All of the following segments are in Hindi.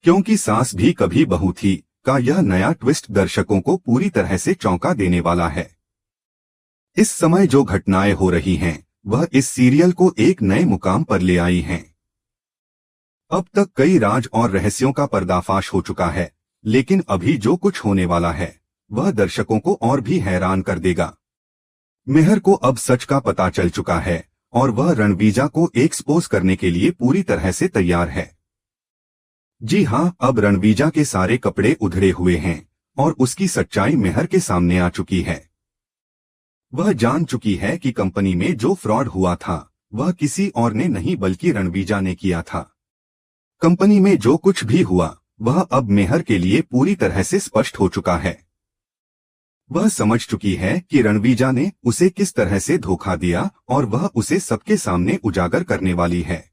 क्योंकि सास भी कभी बहू थी का यह नया ट्विस्ट दर्शकों को पूरी तरह से चौंका देने वाला है। इस समय जो घटनाएं हो रही हैं वह इस सीरियल को एक नए मुकाम पर ले आई हैं। अब तक कई राज और रहस्यों का पर्दाफाश हो चुका है, लेकिन अभी जो कुछ होने वाला है वह दर्शकों को और भी हैरान कर देगा। मेहर को अब सच का पता चल चुका है और वह रणवीजा को एक्सपोज करने के लिए पूरी तरह से तैयार है। जी हाँ, अब रणवीजा के सारे कपड़े उधड़े हुए हैं और उसकी सच्चाई मेहर के सामने आ चुकी है। वह जान चुकी है कि कंपनी में जो फ्रॉड हुआ था वह किसी और ने नहीं बल्कि रणवीजा ने किया था। कंपनी में जो कुछ भी हुआ वह अब मेहर के लिए पूरी तरह से स्पष्ट हो चुका है। वह समझ चुकी है कि रणवीजा ने उसे किस तरह से धोखा दिया और वह उसे सबके सामने उजागर करने वाली है।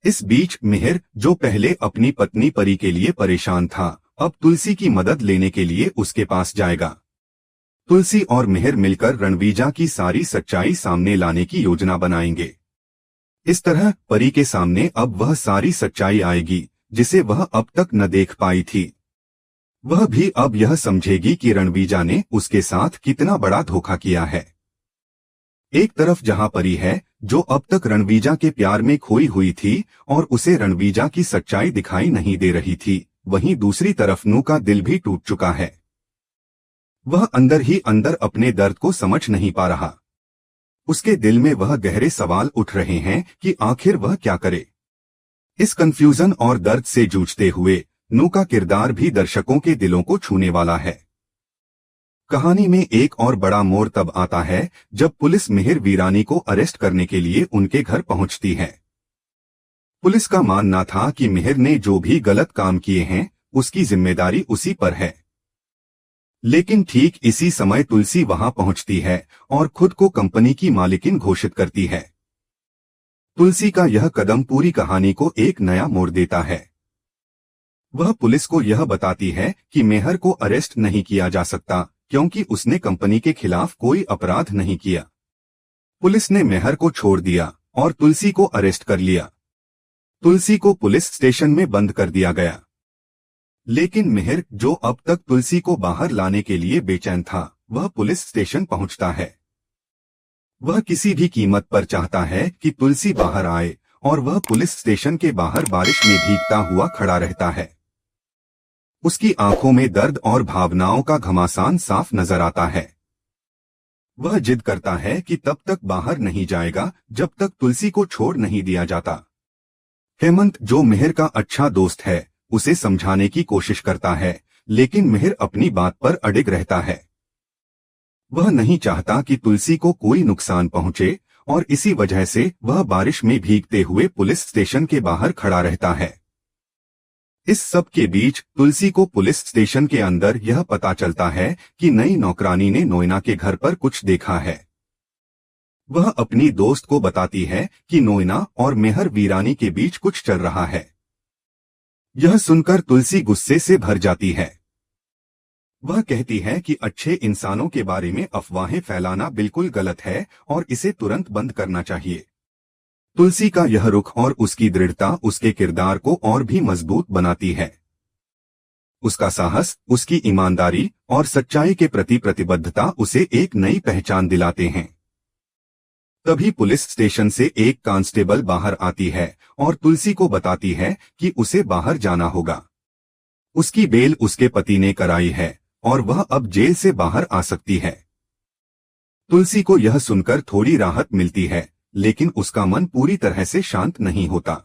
इस बीच मेहर, जो पहले अपनी पत्नी परी के लिए परेशान था, अब तुलसी की मदद लेने के लिए उसके पास जाएगा। तुलसी और मेहर मिलकर रणवीजा की सारी सच्चाई सामने लाने की योजना बनाएंगे। इस तरह परी के सामने अब वह सारी सच्चाई आएगी जिसे वह अब तक न देख पाई थी। वह भी अब यह समझेगी कि रणवीजा ने उसके साथ कितना बड़ा धोखा किया है। एक तरफ जहां परी है जो अब तक रणवीजा के प्यार में खोई हुई थी और उसे रणवीजा की सच्चाई दिखाई नहीं दे रही थी, वहीं दूसरी तरफ नू का दिल भी टूट चुका है। वह अंदर ही अंदर अपने दर्द को समझ नहीं पा रहा। उसके दिल में वह गहरे सवाल उठ रहे हैं कि आखिर वह क्या करे। इस कंफ्यूजन और दर्द से जूझते हुए नू का किरदार भी दर्शकों के दिलों को छूने वाला है। कहानी में एक और बड़ा मोड़ तब आता है जब पुलिस मेहर वीरानी को अरेस्ट करने के लिए उनके घर पहुंचती है। पुलिस का मानना था कि मेहर ने जो भी गलत काम किए हैं उसकी जिम्मेदारी उसी पर है। लेकिन ठीक इसी समय तुलसी वहां पहुंचती है और खुद को कंपनी की मालिकिन घोषित करती है। तुलसी का यह कदम पूरी कहानी को एक नया मोड़ देता है। वह पुलिस को यह बताती है कि मेहर को अरेस्ट नहीं किया जा सकता क्योंकि उसने कंपनी के खिलाफ कोई अपराध नहीं किया। पुलिस ने मेहर को छोड़ दिया और तुलसी को अरेस्ट कर लिया। तुलसी को पुलिस स्टेशन में बंद कर दिया गया। लेकिन मेहर, जो अब तक तुलसी को बाहर लाने के लिए बेचैन था, वह पुलिस स्टेशन पहुंचता है। वह किसी भी कीमत पर चाहता है कि तुलसी बाहर आए और वह पुलिस स्टेशन के बाहर बारिश में भीगता हुआ खड़ा रहता है। उसकी आंखों में दर्द और भावनाओं का घमासान साफ नजर आता है। वह जिद करता है कि तब तक बाहर नहीं जाएगा जब तक तुलसी को छोड़ नहीं दिया जाता। हेमंत, जो मेहर का अच्छा दोस्त है, उसे समझाने की कोशिश करता है, लेकिन मेहर अपनी बात पर अडिग रहता है। वह नहीं चाहता कि तुलसी को कोई नुकसान पहुंचे और इसी वजह से वह बारिश में भीगते हुए पुलिस स्टेशन के बाहर खड़ा रहता है। इस सब के बीच तुलसी को पुलिस स्टेशन के अंदर यह पता चलता है कि नई नौकरानी ने नोएना के घर पर कुछ देखा है। वह अपनी दोस्त को बताती है कि नोएना और मेहर वीरानी के बीच कुछ चल रहा है। यह सुनकर तुलसी गुस्से से भर जाती है। वह कहती है कि अच्छे इंसानों के बारे में अफवाहें फैलाना बिल्कुल गलत है और इसे तुरंत बंद करना चाहिए। तुलसी का यह रुख और उसकी दृढ़ता उसके किरदार को और भी मजबूत बनाती है। उसका साहस, उसकी ईमानदारी और सच्चाई के प्रति प्रतिबद्धता उसे एक नई पहचान दिलाते हैं। तभी पुलिस स्टेशन से एक कांस्टेबल बाहर आती है और तुलसी को बताती है कि उसे बाहर जाना होगा। उसकी बेल उसके पति ने कराई है और वह अब जेल से बाहर आ सकती है। तुलसी को यह सुनकर थोड़ी राहत मिलती है, लेकिन उसका मन पूरी तरह से शांत नहीं होता।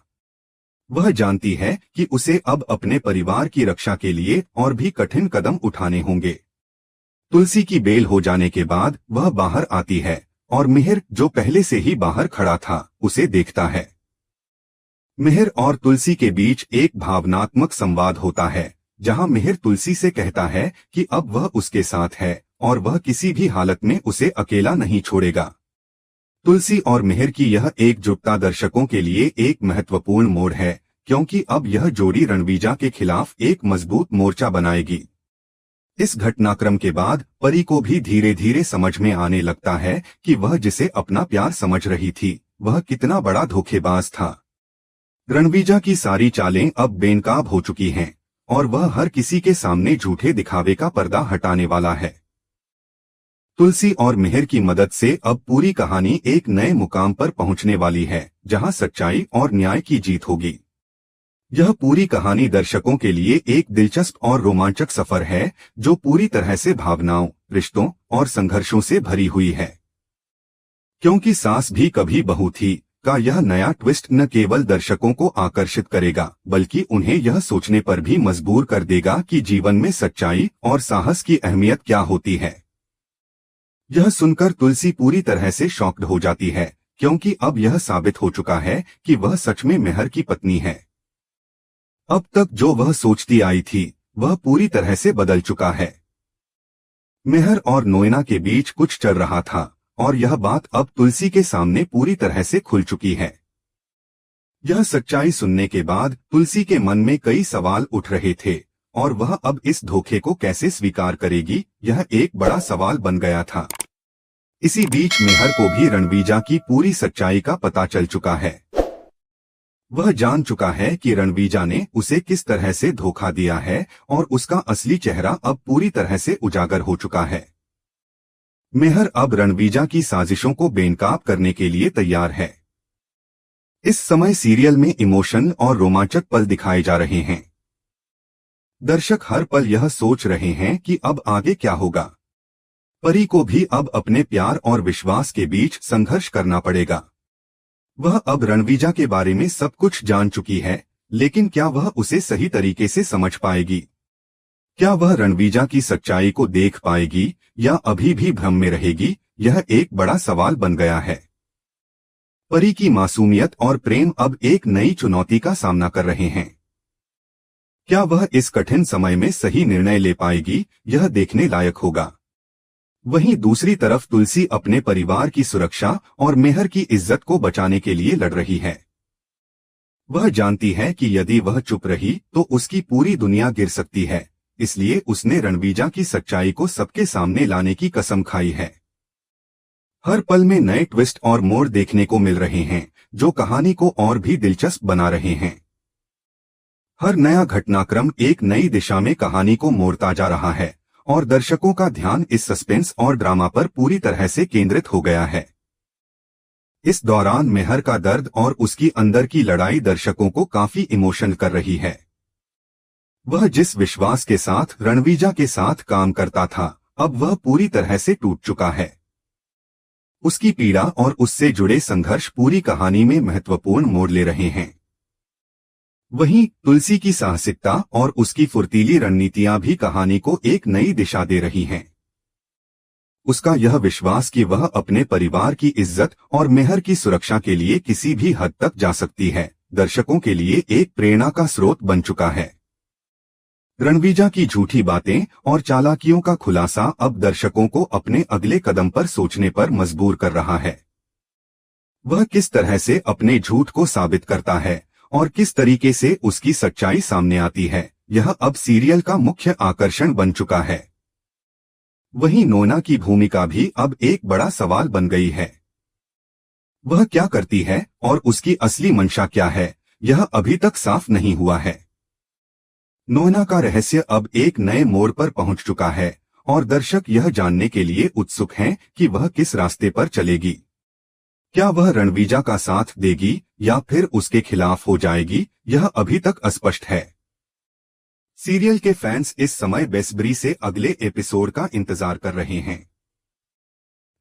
वह जानती है कि उसे अब अपने परिवार की रक्षा के लिए और भी कठिन कदम उठाने होंगे। तुलसी की बेल हो जाने के बाद वह बाहर आती है और मेहर, जो पहले से ही बाहर खड़ा था, उसे देखता है। मेहर और तुलसी के बीच एक भावनात्मक संवाद होता है, जहां मेहर तुलसी से कहता है कि अब वह उसके साथ है और वह किसी भी हालत में उसे अकेला नहीं छोड़ेगा। तुलसी और मेहर की यह एकजुटता दर्शकों के लिए एक महत्वपूर्ण मोड़ है, क्योंकि अब यह जोड़ी रणवीजा के खिलाफ एक मजबूत मोर्चा बनाएगी। इस घटनाक्रम के बाद परी को भी धीरे धीरे समझ में आने लगता है कि वह जिसे अपना प्यार समझ रही थी, वह कितना बड़ा धोखेबाज था। रणवीजा की सारी चालें अब बेनकाब हो चुकी हैं और वह हर किसी के सामने झूठे दिखावे का पर्दा हटाने वाला है। तुलसी और मिहिर की मदद से अब पूरी कहानी एक नए मुकाम पर पहुंचने वाली है, जहां सच्चाई और न्याय की जीत होगी। यह पूरी कहानी दर्शकों के लिए एक दिलचस्प और रोमांचक सफर है, जो पूरी तरह से भावनाओं, रिश्तों और संघर्षों से भरी हुई है। क्योंकि सास भी कभी बहू थी का यह नया ट्विस्ट न केवल दर्शकों को आकर्षित करेगा, बल्कि उन्हें यह सोचने पर भी मजबूर कर देगा कि जीवन में सच्चाई और साहस की अहमियत क्या होती है। यह सुनकर तुलसी पूरी तरह से शॉक्ड हो जाती है, क्योंकि अब यह साबित हो चुका है कि वह सच में मिहिर की पत्नी है। अब तक जो वह सोचती आई थी, वह पूरी तरह से बदल चुका है। मिहिर और नोएना के बीच कुछ चल रहा था, और यह बात अब तुलसी के सामने पूरी तरह से खुल चुकी है। यह सच्चाई सुनने के बाद तुलसी के मन में कई सवाल उठ रहे थे, और वह अब इस धोखे को कैसे स्वीकार करेगी, यह एक बड़ा सवाल बन गया था। इसी बीच मिहिर को भी रणवीजा की पूरी सच्चाई का पता चल चुका है। वह जान चुका है कि रणवीजा ने उसे किस तरह से धोखा दिया है, और उसका असली चेहरा अब पूरी तरह से उजागर हो चुका है। मिहिर अब रणवीजा की साजिशों को बेनकाब करने के लिए तैयार है। इस समय सीरियल में इमोशन और रोमांचक पल दिखाए जा रहे हैं। दर्शक हर पल यह सोच रहे हैं कि अब आगे क्या होगा। परी को भी अब अपने प्यार और विश्वास के बीच संघर्ष करना पड़ेगा। वह अब रणवीजा के बारे में सब कुछ जान चुकी है, लेकिन क्या वह उसे सही तरीके से समझ पाएगी? क्या वह रणवीजा की सच्चाई को देख पाएगी या अभी भी भ्रम में रहेगी? यह एक बड़ा सवाल बन गया है। परी की मासूमियत और प्रेम अब एक नई चुनौती का सामना कर रहे हैं। क्या वह इस कठिन समय में सही निर्णय ले पाएगी? यह देखने लायक होगा। वहीं दूसरी तरफ तुलसी अपने परिवार की सुरक्षा और मिहिर की इज्जत को बचाने के लिए लड़ रही है। वह जानती है कि यदि वह चुप रही तो उसकी पूरी दुनिया गिर सकती है, इसलिए उसने रणवीजा की सच्चाई को सबके सामने लाने की कसम खाई है। हर पल में नए ट्विस्ट और मोड़ देखने को मिल रहे हैं, जो कहानी को और भी दिलचस्प बना रहे हैं। हर नया घटनाक्रम एक नई दिशा में कहानी को मोड़ता जा रहा है, और दर्शकों का ध्यान इस सस्पेंस और ड्रामा पर पूरी तरह से केंद्रित हो गया है। इस दौरान मिहिर का दर्द और उसकी अंदर की लड़ाई दर्शकों को काफी इमोशनल कर रही है। वह जिस विश्वास के साथ रणवीजा के साथ काम करता था, अब वह पूरी तरह से टूट चुका है। उसकी पीड़ा और उससे जुड़े संघर्ष पूरी कहानी में महत्वपूर्ण मोड़ ले रहे हैं। वहीं तुलसी की साहसिकता और उसकी फुर्तीली रणनीतियां भी कहानी को एक नई दिशा दे रही हैं। उसका यह विश्वास कि वह अपने परिवार की इज्जत और मिहिर की सुरक्षा के लिए किसी भी हद तक जा सकती है, दर्शकों के लिए एक प्रेरणा का स्रोत बन चुका है। रणवीजा की झूठी बातें और चालाकियों का खुलासा अब दर्शकों को अपने अगले कदम पर सोचने पर मजबूर कर रहा है। वह किस तरह से अपने झूठ को साबित करता है और किस तरीके से उसकी सच्चाई सामने आती है, यह अब सीरियल का मुख्य आकर्षण बन चुका है। वहीं नोना की भूमिका भी अब एक बड़ा सवाल बन गई है। वह क्या करती है और उसकी असली मंशा क्या है, यह अभी तक साफ नहीं हुआ है। नोना का रहस्य अब एक नए मोड़ पर पहुंच चुका है, और दर्शक यह जानने के लिए उत्सुक हैं कि वह किस रास्ते पर चलेगी। क्या वह रणवीजा का साथ देगी या फिर उसके खिलाफ हो जाएगी, यह अभी तक अस्पष्ट है। सीरियल के फैंस इस समय बेसब्री से अगले एपिसोड का इंतजार कर रहे हैं।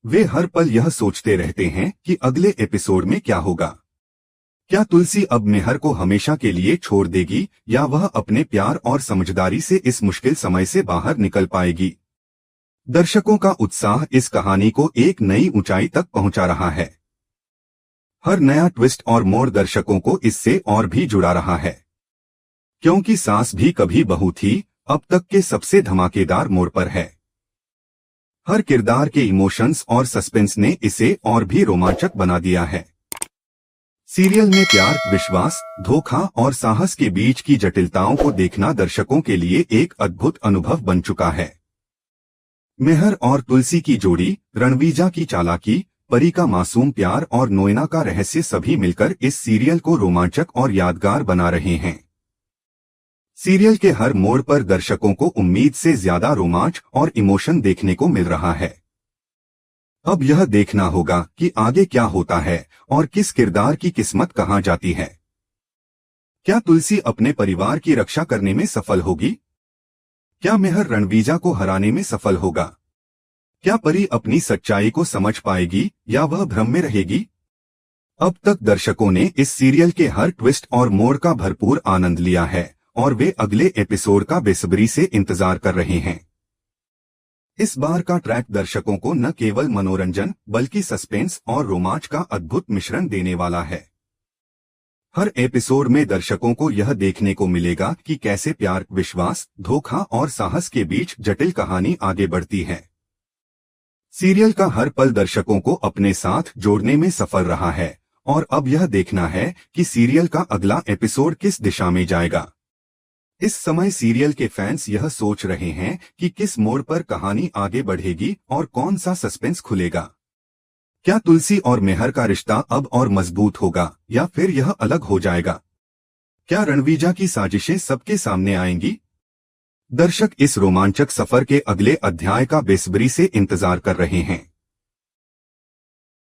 वे हर पल यह सोचते रहते हैं कि अगले एपिसोड में क्या होगा। क्या तुलसी अब मिहिर को हमेशा के लिए छोड़ देगी या वह अपने प्यार और समझदारी से इस मुश्किल समय से बाहर निकल पाएगी? दर्शकों का उत्साह इस कहानी को एक नई ऊंचाई तक पहुंचा रहा है। हर नया ट्विस्ट और मोड़ दर्शकों को इससे और भी जुड़ा रहा है। क्योंकि सास भी कभी बहू थी अब तक के सबसे धमाकेदार मोड़ पर है। हर किरदार के इमोशंस और सस्पेंस ने इसे और भी रोमांचक बना दिया है। सीरियल में प्यार, विश्वास, धोखा और साहस के बीच की जटिलताओं को देखना दर्शकों के लिए एक अद्भुत अनुभव बन चुका है। मिहिर और तुलसी की जोड़ी, रणवीजा की चालाकी, परी का मासूम प्यार और नोएना का रहस्य सभी मिलकर इस सीरियल को रोमांचक और यादगार बना रहे हैं। सीरियल के हर मोड़ पर दर्शकों को उम्मीद से ज्यादा रोमांच और इमोशन देखने को मिल रहा है। अब यह देखना होगा कि आगे क्या होता है और किस किरदार की किस्मत कहां जाती है। क्या तुलसी अपने परिवार की रक्षा करने में सफल होगी? क्या मेहर रणवीजा को हराने में सफल होगा? क्या परी अपनी सच्चाई को समझ पाएगी या वह भ्रम में रहेगी? अब तक दर्शकों ने इस सीरियल के हर ट्विस्ट और मोड़ का भरपूर आनंद लिया है और वे अगले एपिसोड का बेसब्री से इंतजार कर रहे हैं। इस बार का ट्रैक दर्शकों को न केवल मनोरंजन बल्कि सस्पेंस और रोमांच का अद्भुत मिश्रण देने वाला है। हर एपिसोड में दर्शकों को यह देखने को मिलेगा कि कैसे प्यार, विश्वास, धोखा और साहस के बीच जटिल कहानी आगे बढ़ती है। सीरियल का हर पल दर्शकों को अपने साथ जोड़ने में सफल रहा है और अब यह देखना है कि सीरियल का अगला एपिसोड किस दिशा में जाएगा। इस समय सीरियल के फैंस यह सोच रहे हैं कि किस मोड़ पर कहानी आगे बढ़ेगी और कौन सा सस्पेंस खुलेगा। क्या तुलसी और मेहर का रिश्ता अब और मजबूत होगा या फिर यह अलग हो जाएगा? क्या रणवीजा की साजिशें सबके सामने आएंगी? दर्शक इस रोमांचक सफर के अगले अध्याय का बेसब्री से इंतजार कर रहे हैं।